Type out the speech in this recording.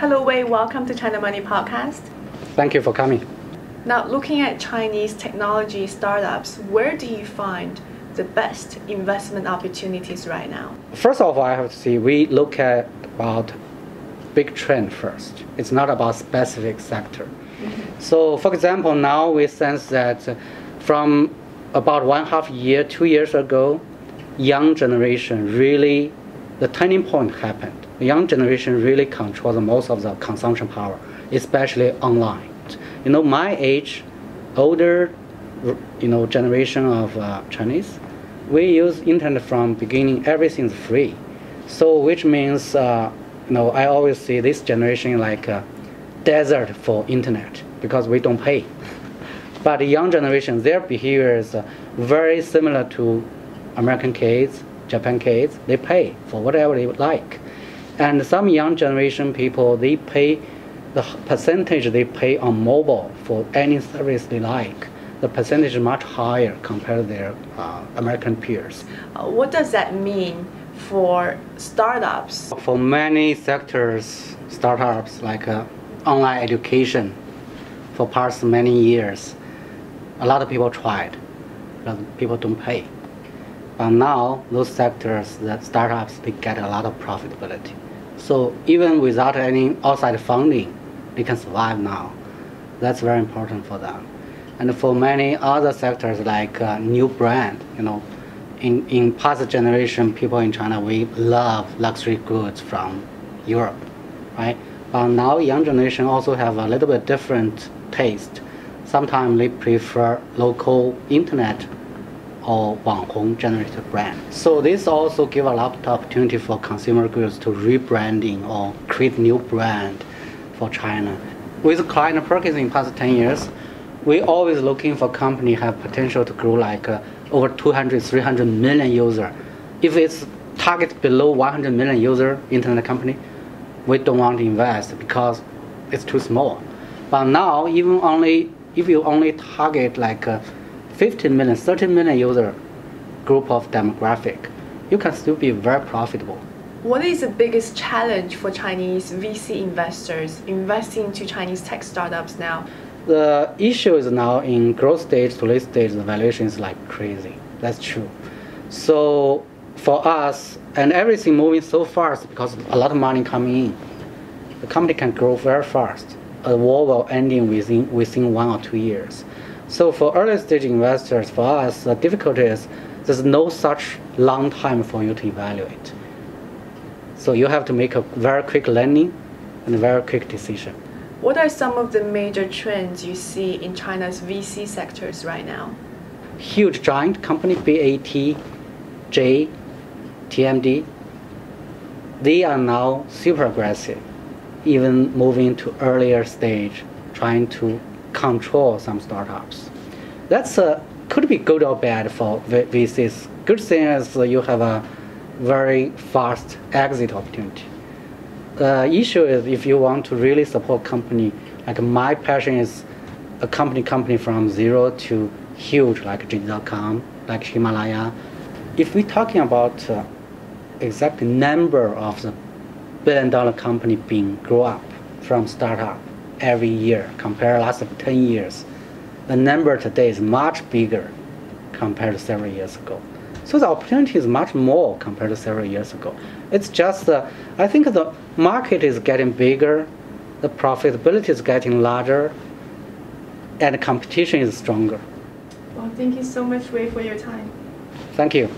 Hello, Wei. Welcome to China Money Podcast. Thank you for coming. Now, looking at Chinese technology startups, where do you find the best investment opportunities right now? First of all, I have to say we look at about big trend first. It's not about specific sector. So, for example, now we sense that from about 1.5 year, 2 years ago, young generation really, the turning point happened. The young generation really controls most of the consumption power, especially online. My age, older, generation of Chinese, we use internet from beginning. Everything's free, so which means I always see this generation like a desert for internet because we don't pay. But the young generation, their behavior is very similar to American kids, Japan kids. They pay for whatever they would like. And some young generation people, they pay, the percentage they pay on mobile for any service they like, the percentage is much higher compared to their American peers. What does that mean for startups? For many sectors, startups like online education, for past many years, a lot of people tried, but people don't pay. But now, those sectors, that startups, they get a lot of profitability. So even without any outside funding, they can survive now. That's very important for them. And for many other sectors like new brand, in past generation, people in China, we love luxury goods from Europe, right? But now young generation also have a little bit different taste. Sometimes they prefer local internet or Wanhong generated brand. So this also give a lot of opportunity for consumer goods to rebranding or create new brand for China. With client purchasing in past 10 years, we always looking for company have potential to grow like over 200, 300 million user. If it's target below 100 million user internet company, we don't want to invest because it's too small. But now, if you only target like 15 million, 30 million user group of demographic, you can still be very profitable. What is the biggest challenge for Chinese VC investors investing into Chinese tech startups now? The issue is now in growth stage to late stage, the valuation is like crazy. That's true. So for us, and everything moving so fast because a lot of money coming in, the company can grow very fast. A war will ending within 1 or 2 years. So for early stage investors, for us, the difficulty is there's no such long time for you to evaluate. So you have to make a very quick learning and a very quick decision. What are some of the major trends you see in China's VC sectors right now? Huge giant company, BAT, J, TMD, they are now super aggressive, even moving to earlier stage, trying to control some startups. That's could be good or bad for VCs. Good thing is you have a very fast exit opportunity. The issue is if you want to really support company, like my passion is a company from zero to huge, like JD.com, like Himalaya. If we're talking about exact number of the billion-dollar company being grow up from startup every year compared to last 10 years, the number today is much bigger compared to several years ago. So the opportunity is much more compared to several years ago. It's just, I think the market is getting bigger, the profitability is getting larger, and the competition is stronger. Well, thank you so much, Wei, for your time. Thank you.